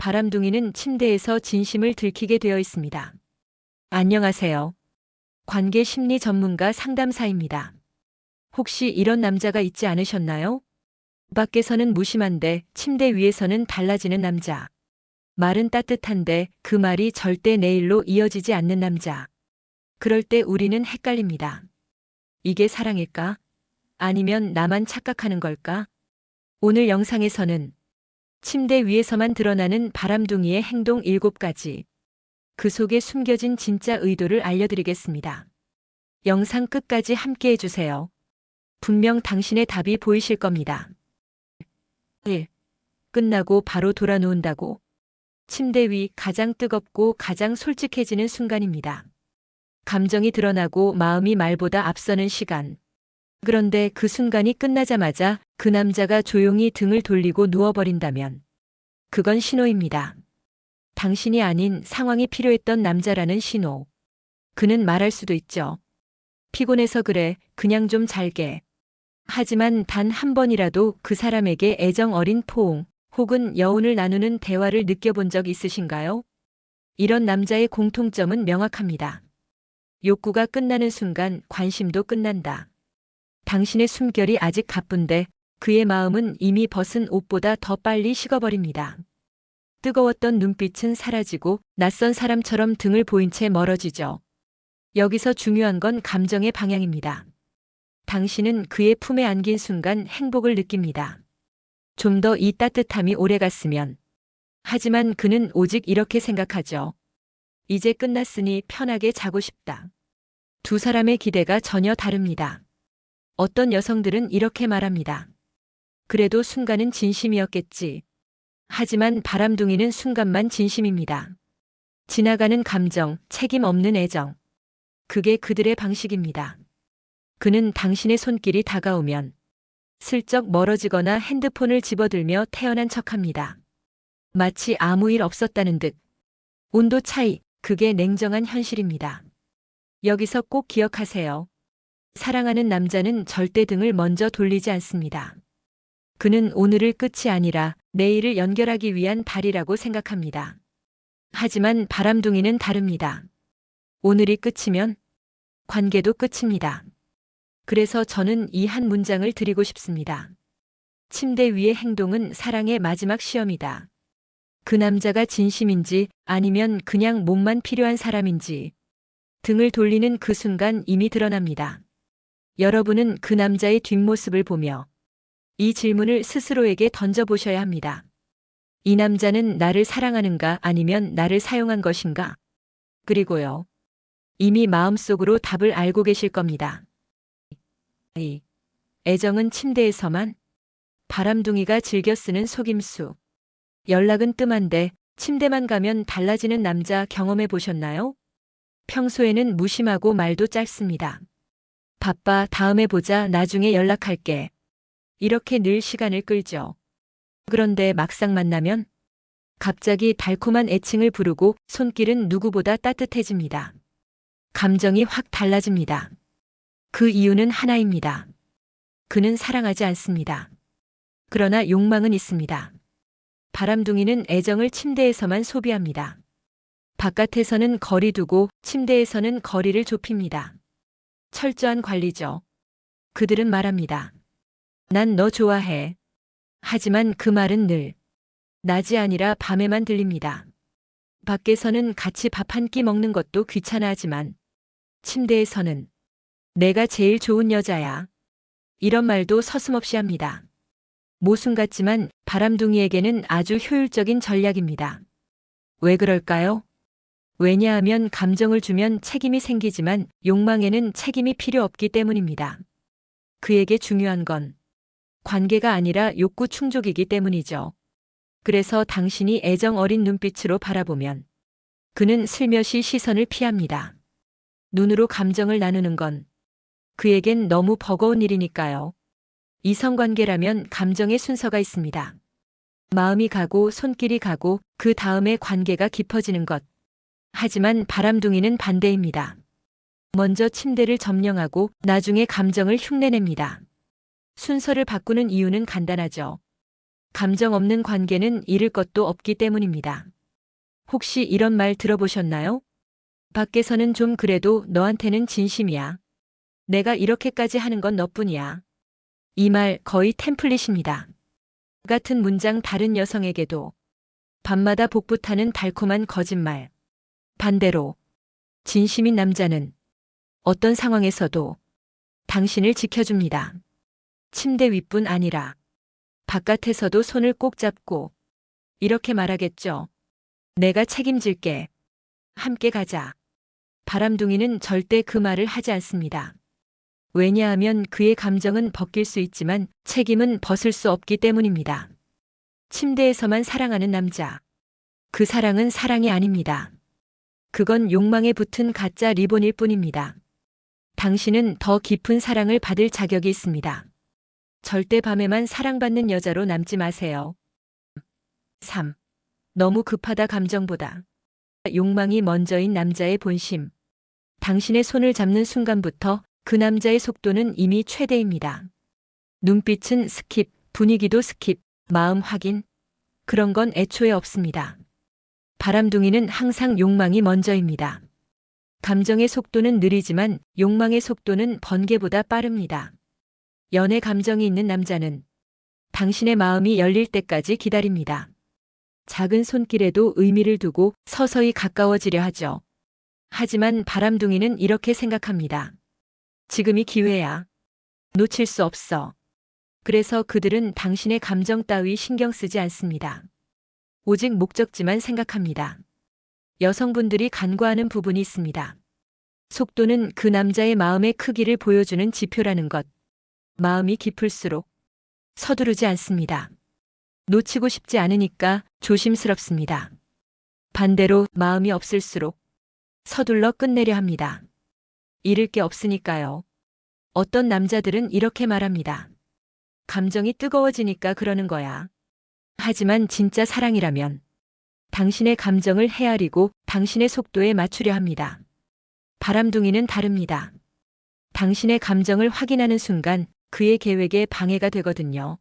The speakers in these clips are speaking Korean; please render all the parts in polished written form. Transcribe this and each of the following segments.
바람둥이는 침대에서 진심을 들키게 되어 있습니다. 안녕하세요. 관계 심리 전문가 상담사입니다. 혹시 이런 남자가 있지 않으셨나요? 밖에서는 무심한데 침대 위에서는 달라지는 남자. 말은 따뜻한데 그 말이 절대 내 일로 이어지지 않는 남자. 그럴 때 우리는 헷갈립니다. 이게 사랑일까? 아니면 나만 착각하는 걸까? 오늘 영상에서는 침대 위에서만 드러나는 바람둥이의 행동 7가지. 그 속에 숨겨진 진짜 의도를 알려드리겠습니다. 영상 끝까지 함께 해주세요. 분명 당신의 답이 보이실 겁니다. 1. 끝나고 바로 돌아놓는다고. 침대 위 가장 뜨겁고 가장 솔직해지는 순간입니다. 감정이 드러나고 마음이 말보다 앞서는 시간. 그런데 그 순간이 끝나자마자 그 남자가 조용히 등을 돌리고 누워버린다면 그건 신호입니다. 당신이 아닌 상황이 필요했던 남자라는 신호. 그는 말할 수도 있죠. 피곤해서 그래, 그냥 좀 잘게. 하지만 단 한 번이라도 그 사람에게 애정 어린 포옹 혹은 여운을 나누는 대화를 느껴본 적 있으신가요? 이런 남자의 공통점은 명확합니다. 욕구가 끝나는 순간 관심도 끝난다. 당신의 숨결이 아직 가쁜데 그의 마음은 이미 벗은 옷보다 더 빨리 식어버립니다. 뜨거웠던 눈빛은 사라지고 낯선 사람처럼 등을 보인 채 멀어지죠. 여기서 중요한 건 감정의 방향입니다. 당신은 그의 품에 안긴 순간 행복을 느낍니다. 좀 더 이 따뜻함이 오래갔으면. 하지만 그는 오직 이렇게 생각하죠. 이제 끝났으니 편하게 자고 싶다. 두 사람의 기대가 전혀 다릅니다. 어떤 여성들은 이렇게 말합니다. 그래도 순간은 진심이었겠지. 하지만 바람둥이는 순간만 진심입니다. 지나가는 감정, 책임 없는 애정. 그게 그들의 방식입니다. 그는 당신의 손길이 다가오면 슬쩍 멀어지거나 핸드폰을 집어들며 태연한 척합니다. 마치 아무 일 없었다는 듯. 온도 차이, 그게 냉정한 현실입니다. 여기서 꼭 기억하세요. 사랑하는 남자는 절대 등을 먼저 돌리지 않습니다. 그는 오늘을 끝이 아니라 내일을 연결하기 위한 달이라고 생각합니다. 하지만 바람둥이는 다릅니다. 오늘이 끝이면 관계도 끝입니다. 그래서 저는 이 한 문장을 드리고 싶습니다. 침대 위의 행동은 사랑의 마지막 시험이다. 그 남자가 진심인지 아니면 그냥 몸만 필요한 사람인지 등을 돌리는 그 순간 이미 드러납니다. 여러분은 그 남자의 뒷모습을 보며 이 질문을 스스로에게 던져보셔야 합니다. 이 남자는 나를 사랑하는가 아니면 나를 사용한 것인가? 그리고요. 이미 마음속으로 답을 알고 계실 겁니다. 2. 애정은 침대에서만. 바람둥이가 즐겨 쓰는 속임수. 연락은 뜸한데 침대만 가면 달라지는 남자 경험해 보셨나요? 평소에는 무심하고 말도 짧습니다. 바빠, 다음에 보자, 나중에 연락할게. 이렇게 늘 시간을 끌죠. 그런데 막상 만나면 갑자기 달콤한 애칭을 부르고 손길은 누구보다 따뜻해집니다. 감정이 확 달라집니다. 그 이유는 하나입니다. 그는 사랑하지 않습니다. 그러나 욕망은 있습니다. 바람둥이는 애정을 침대에서만 소비합니다. 바깥에서는 거리 두고 침대에서는 거리를 좁힙니다. 철저한 관리죠. 그들은 말합니다. 난 너 좋아해. 하지만 그 말은 늘 낮이 아니라 밤에만 들립니다. 밖에서는 같이 밥 한 끼 먹는 것도 귀찮아하지만 침대에서는 내가 제일 좋은 여자야. 이런 말도 서슴없이 합니다. 모순 같지만 바람둥이에게는 아주 효율적인 전략입니다. 왜 그럴까요? 왜냐하면 감정을 주면 책임이 생기지만 욕망에는 책임이 필요 없기 때문입니다. 그에게 중요한 건 관계가 아니라 욕구 충족이기 때문이죠. 그래서 당신이 애정 어린 눈빛으로 바라보면 그는 슬며시 시선을 피합니다. 눈으로 감정을 나누는 건 그에겐 너무 버거운 일이니까요. 이성관계라면 감정의 순서가 있습니다. 마음이 가고 손길이 가고 그 다음에 관계가 깊어지는 것. 하지만 바람둥이는 반대입니다. 먼저 침대를 점령하고 나중에 감정을 흉내냅니다. 순서를 바꾸는 이유는 간단하죠. 감정 없는 관계는 잃을 것도 없기 때문입니다. 혹시 이런 말 들어보셨나요? 밖에서는 좀 그래도 너한테는 진심이야. 내가 이렇게까지 하는 건 너뿐이야. 이 말 거의 템플릿입니다. 같은 문장 다른 여성에게도 밤마다 복붙하는 달콤한 거짓말. 반대로 진심인 남자는 어떤 상황에서도 당신을 지켜줍니다. 침대 윗뿐 아니라 바깥에서도 손을 꼭 잡고 이렇게 말하겠죠. 내가 책임질게. 함께 가자. 바람둥이는 절대 그 말을 하지 않습니다. 왜냐하면 그의 감정은 벗길 수 있지만 책임은 벗을 수 없기 때문입니다. 침대에서만 사랑하는 남자. 그 사랑은 사랑이 아닙니다. 그건 욕망에 붙은 가짜 리본일 뿐입니다. 당신은 더 깊은 사랑을 받을 자격이 있습니다. 절대 밤에만 사랑받는 여자로 남지 마세요. 3. 너무 급하다 감정보다 욕망이 먼저인 남자의 본심. 당신의 손을 잡는 순간부터 그 남자의 속도는 이미 최대입니다. 눈빛은 스킵, 분위기도 스킵, 마음 확인. 그런 건 애초에 없습니다. 바람둥이는 항상 욕망이 먼저입니다. 감정의 속도는 느리지만 욕망의 속도는 번개보다 빠릅니다. 연애 감정이 있는 남자는 당신의 마음이 열릴 때까지 기다립니다. 작은 손길에도 의미를 두고 서서히 가까워지려 하죠. 하지만 바람둥이는 이렇게 생각합니다. 지금이 기회야. 놓칠 수 없어. 그래서 그들은 당신의 감정 따위 신경 쓰지 않습니다. 오직 목적지만 생각합니다. 여성분들이 간과하는 부분이 있습니다. 속도는 그 남자의 마음의 크기를 보여주는 지표라는 것. 마음이 깊을수록 서두르지 않습니다. 놓치고 싶지 않으니까 조심스럽습니다. 반대로 마음이 없을수록 서둘러 끝내려 합니다. 잃을 게 없으니까요. 어떤 남자들은 이렇게 말합니다. 감정이 뜨거워지니까 그러는 거야. 하지만 진짜 사랑이라면 당신의 감정을 헤아리고 당신의 속도에 맞추려 합니다. 바람둥이는 다릅니다. 당신의 감정을 확인하는 순간 그의 계획에 방해가 되거든요.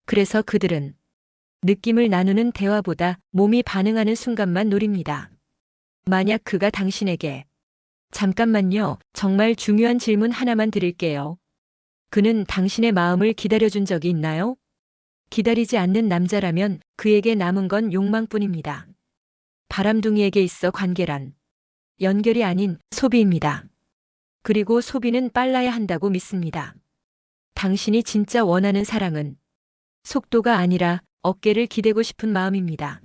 그래서 그들은 느낌을 나누는 대화보다 몸이 반응하는 순간만 노립니다. 만약 그가 당신에게 잠깐만요, 정말 중요한 질문 하나만 드릴게요. 그는 당신의 마음을 기다려준 적이 있나요? 기다리지 않는 남자라면 그에게 남은 건 욕망뿐입니다. 바람둥이에게 있어 관계란 연결이 아닌 소비입니다. 그리고 소비는 빨라야 한다고 믿습니다. 당신이 진짜 원하는 사랑은 속도가 아니라 어깨를 기대고 싶은 마음입니다.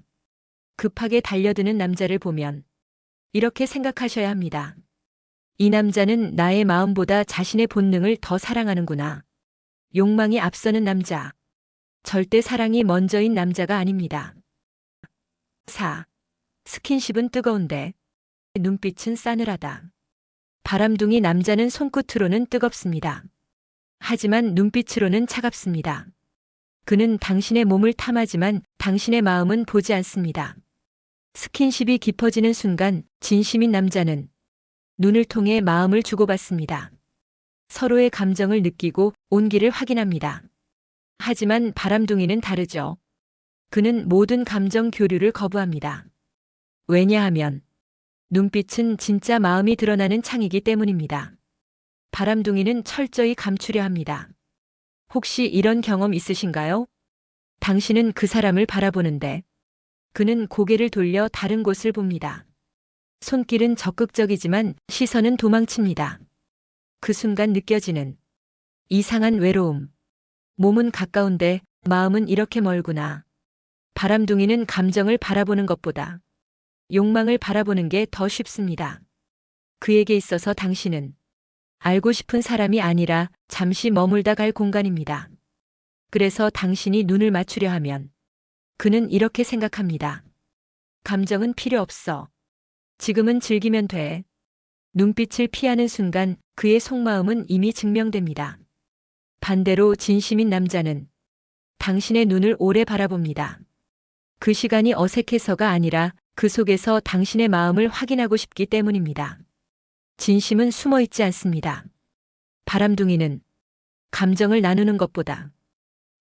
급하게 달려드는 남자를 보면 이렇게 생각하셔야 합니다. 이 남자는 나의 마음보다 자신의 본능을 더 사랑하는구나. 욕망이 앞서는 남자. 절대 사랑이 먼저인 남자가 아닙니다. 4. 스킨십은 뜨거운데 눈빛은 싸늘하다. 바람둥이 남자는 손끝으로는 뜨겁습니다. 하지만 눈빛으로는 차갑습니다. 그는 당신의 몸을 탐하지만 당신의 마음은 보지 않습니다. 스킨십이 깊어지는 순간 진심인 남자는 눈을 통해 마음을 주고받습니다. 서로의 감정을 느끼고 온기를 확인합니다. 하지만 바람둥이는 다르죠. 그는 모든 감정 교류를 거부합니다. 왜냐하면 눈빛은 진짜 마음이 드러나는 창이기 때문입니다. 바람둥이는 철저히 감추려 합니다. 혹시 이런 경험 있으신가요? 당신은 그 사람을 바라보는데 그는 고개를 돌려 다른 곳을 봅니다. 손길은 적극적이지만 시선은 도망칩니다. 그 순간 느껴지는 이상한 외로움. 몸은 가까운데 마음은 이렇게 멀구나. 바람둥이는 감정을 바라보는 것보다 욕망을 바라보는 게 더 쉽습니다. 그에게 있어서 당신은 알고 싶은 사람이 아니라 잠시 머물다 갈 공간입니다. 그래서 당신이 눈을 맞추려 하면 그는 이렇게 생각합니다. 감정은 필요 없어. 지금은 즐기면 돼. 눈빛을 피하는 순간 그의 속마음은 이미 증명됩니다. 반대로 진심인 남자는 당신의 눈을 오래 바라봅니다. 그 시간이 어색해서가 아니라 그 속에서 당신의 마음을 확인하고 싶기 때문입니다. 진심은 숨어 있지 않습니다. 바람둥이는 감정을 나누는 것보다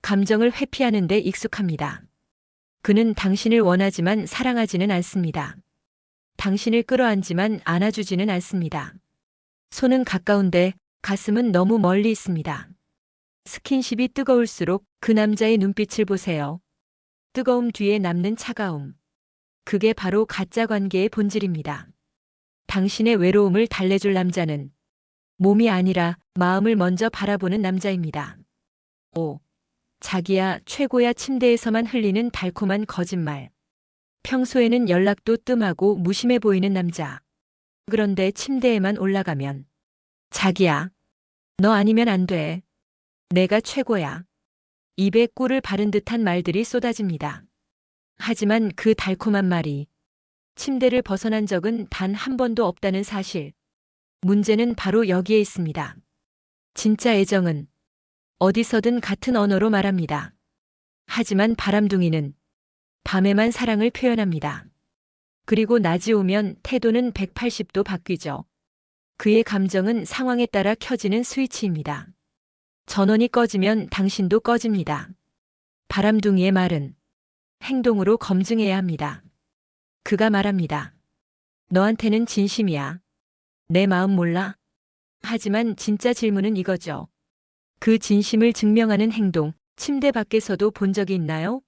감정을 회피하는 데 익숙합니다. 그는 당신을 원하지만 사랑하지는 않습니다. 당신을 끌어안지만 안아주지는 않습니다. 손은 가까운데 가슴은 너무 멀리 있습니다. 스킨십이 뜨거울수록 그 남자의 눈빛을 보세요. 뜨거움 뒤에 남는 차가움. 그게 바로 가짜 관계의 본질입니다. 당신의 외로움을 달래줄 남자는 몸이 아니라 마음을 먼저 바라보는 남자입니다. 5. 자기야 최고야. 침대에서만 흘리는 달콤한 거짓말. 평소에는 연락도 뜸하고 무심해 보이는 남자. 그런데 침대에만 올라가면 자기야, 너 아니면 안 돼. 내가 최고야. 입에 꿀을 바른 듯한 말들이 쏟아집니다. 하지만 그 달콤한 말이 침대를 벗어난 적은 단 한 번도 없다는 사실. 문제는 바로 여기에 있습니다. 진짜 애정은 어디서든 같은 언어로 말합니다. 하지만 바람둥이는 밤에만 사랑을 표현합니다. 그리고 낮이 오면 태도는 180도 바뀌죠. 그의 감정은 상황에 따라 켜지는 스위치입니다. 전원이 꺼지면 당신도 꺼집니다. 바람둥이의 말은 행동으로 검증해야 합니다. 그가 말합니다. 너한테는 진심이야. 내 마음 몰라? 하지만 진짜 질문은 이거죠. 그 진심을 증명하는 행동, 침대 밖에서도 본 적이 있나요?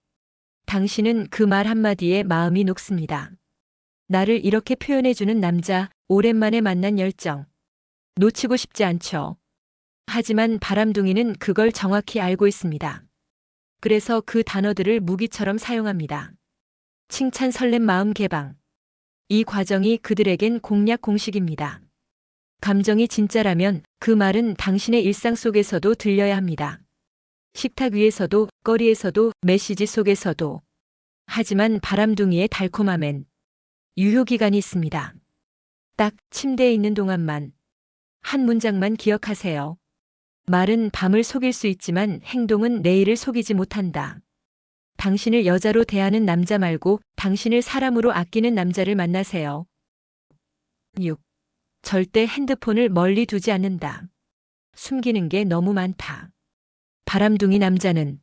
당신은 그 말 한마디에 마음이 녹습니다. 나를 이렇게 표현해주는 남자, 오랜만에 만난 열정. 놓치고 싶지 않죠. 하지만 바람둥이는 그걸 정확히 알고 있습니다. 그래서 그 단어들을 무기처럼 사용합니다. 칭찬, 설렘, 마음 개방. 이 과정이 그들에겐 공략 공식입니다. 감정이 진짜라면 그 말은 당신의 일상 속에서도 들려야 합니다. 식탁 위에서도, 거리에서도, 메시지 속에서도. 하지만 바람둥이의 달콤함엔 유효기간이 있습니다. 딱 침대에 있는 동안만. 한 문장만 기억하세요. 말은 밤을 속일 수 있지만 행동은 내일을 속이지 못한다. 당신을 여자로 대하는 남자 말고 당신을 사람으로 아끼는 남자를 만나세요. 6. 절대 핸드폰을 멀리 두지 않는다. 숨기는 게 너무 많다. 바람둥이 남자는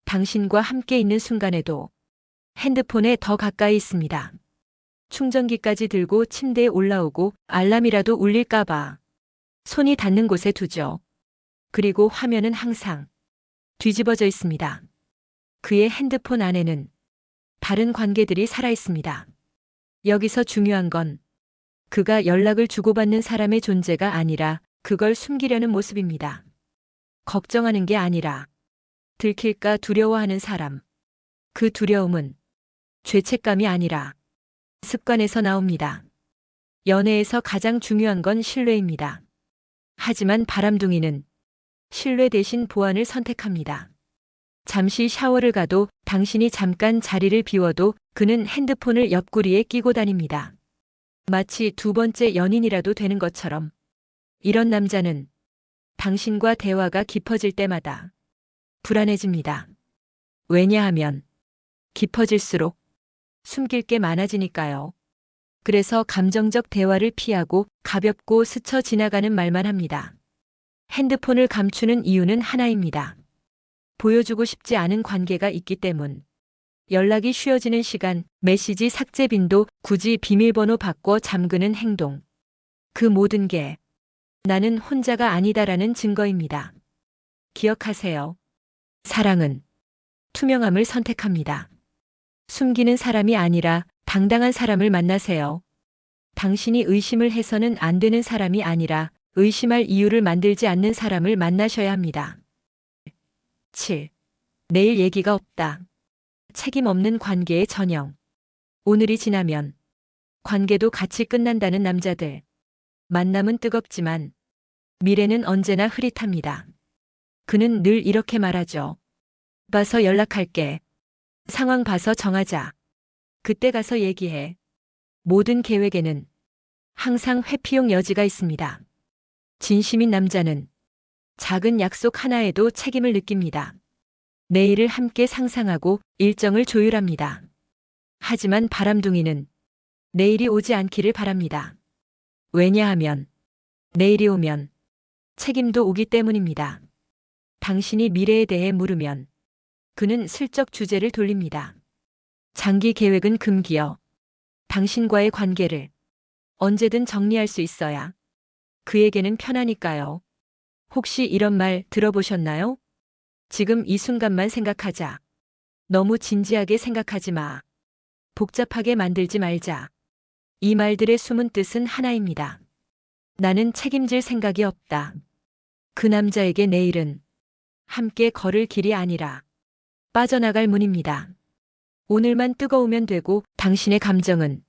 당신과 함께 있는 순간에도 핸드폰에 더 가까이 있습니다. 충전기까지 들고 침대에 올라오고 알람이라도 울릴까봐 손이 닿는 곳에 두죠. 그리고 화면은 항상 뒤집어져 있습니다. 그의 핸드폰 안에는 다른 관계들이 살아있습니다. 여기서 중요한 건 그가 연락을 주고받는 사람의 존재가 아니라 그걸 숨기려는 모습입니다. 걱정하는 게 아니라 들킬까 두려워하는 사람. 그 두려움은 죄책감이 아니라 습관에서 나옵니다. 연애에서 가장 중요한 건 신뢰입니다. 하지만 바람둥이는 신뢰 대신 보안을 선택합니다. 잠시 샤워를 가도 당신이 잠깐 자리를 비워도 그는 핸드폰을 옆구리에 끼고 다닙니다. 마치 두 번째 연인이라도 되는 것처럼. 이런 남자는 당신과 대화가 깊어질 때마다 불안해집니다. 왜냐하면 깊어질수록 숨길 게 많아지니까요. 그래서 감정적 대화를 피하고 가볍고 스쳐 지나가는 말만 합니다. 핸드폰을 감추는 이유는 하나입니다. 보여주고 싶지 않은 관계가 있기 때문. 연락이 쉬워지는 시간, 메시지 삭제 빈도, 굳이 비밀번호 바꿔 잠그는 행동. 그 모든 게 나는 혼자가 아니다라는 증거입니다. 기억하세요. 사랑은 투명함을 선택합니다. 숨기는 사람이 아니라 당당한 사람을 만나세요. 당신이 의심을 해서는 안 되는 사람이 아니라 의심할 이유를 만들지 않는 사람을 만나셔야 합니다. 7. 내일 얘기가 없다. 책임 없는 관계의 전형. 오늘이 지나면 관계도 같이 끝난다는 남자들. 만남은 뜨겁지만 미래는 언제나 흐릿합니다. 그는 늘 이렇게 말하죠. 봐서 연락할게. 상황 봐서 정하자. 그때 가서 얘기해. 모든 계획에는 항상 회피용 여지가 있습니다. 진심인 남자는 작은 약속 하나에도 책임을 느낍니다. 내일을 함께 상상하고 일정을 조율합니다. 하지만 바람둥이는 내일이 오지 않기를 바랍니다. 왜냐하면 내일이 오면 책임도 오기 때문입니다. 당신이 미래에 대해 물으면 그는 슬쩍 주제를 돌립니다. 장기 계획은 금기어. 당신과의 관계를 언제든 정리할 수 있어야 그에게는 편하니까요. 혹시 이런 말 들어보셨나요? 지금 이 순간만 생각하자. 너무 진지하게 생각하지 마. 복잡하게 만들지 말자. 이 말들의 숨은 뜻은 하나입니다. 나는 책임질 생각이 없다. 그 남자에게 내일은 함께 걸을 길이 아니라 빠져나갈 문입니다. 오늘만 뜨거우면 되고 당신의 감정은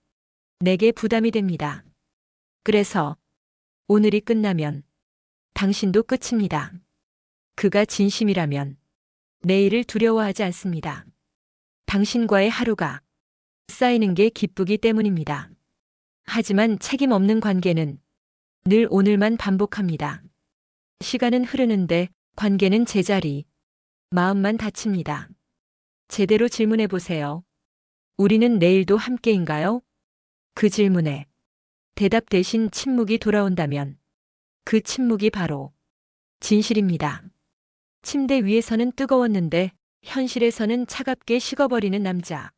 내게 부담이 됩니다. 그래서 오늘이 끝나면 당신도 끝입니다. 그가 진심이라면 내일을 두려워하지 않습니다. 당신과의 하루가 쌓이는 게 기쁘기 때문입니다. 하지만 책임 없는 관계는 늘 오늘만 반복합니다. 시간은 흐르는데 관계는 제자리, 마음만 다칩니다. 제대로 질문해 보세요. 우리는 내일도 함께인가요? 그 질문에 대답 대신 침묵이 돌아온다면 그 침묵이 바로 진실입니다. 침대 위에서는 뜨거웠는데 현실에서는 차갑게 식어버리는 남자.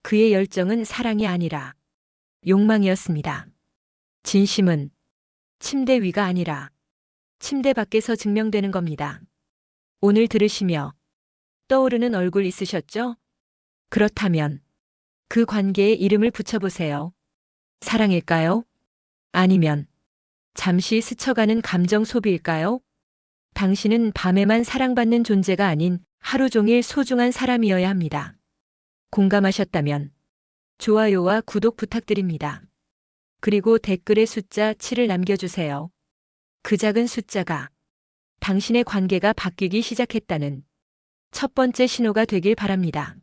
그의 열정은 사랑이 아니라 욕망이었습니다. 진심은 침대 위가 아니라 침대 밖에서 증명되는 겁니다. 오늘 들으시며 떠오르는 얼굴 있으셨죠? 그렇다면 그 관계에 이름을 붙여보세요. 사랑일까요? 아니면 잠시 스쳐가는 감정 소비일까요? 당신은 밤에만 사랑받는 존재가 아닌 하루 종일 소중한 사람이어야 합니다. 공감하셨다면 좋아요와 구독 부탁드립니다. 그리고 댓글에 숫자 7을 남겨주세요. 그 작은 숫자가 당신의 관계가 바뀌기 시작했다는 첫 번째 신호가 되길 바랍니다.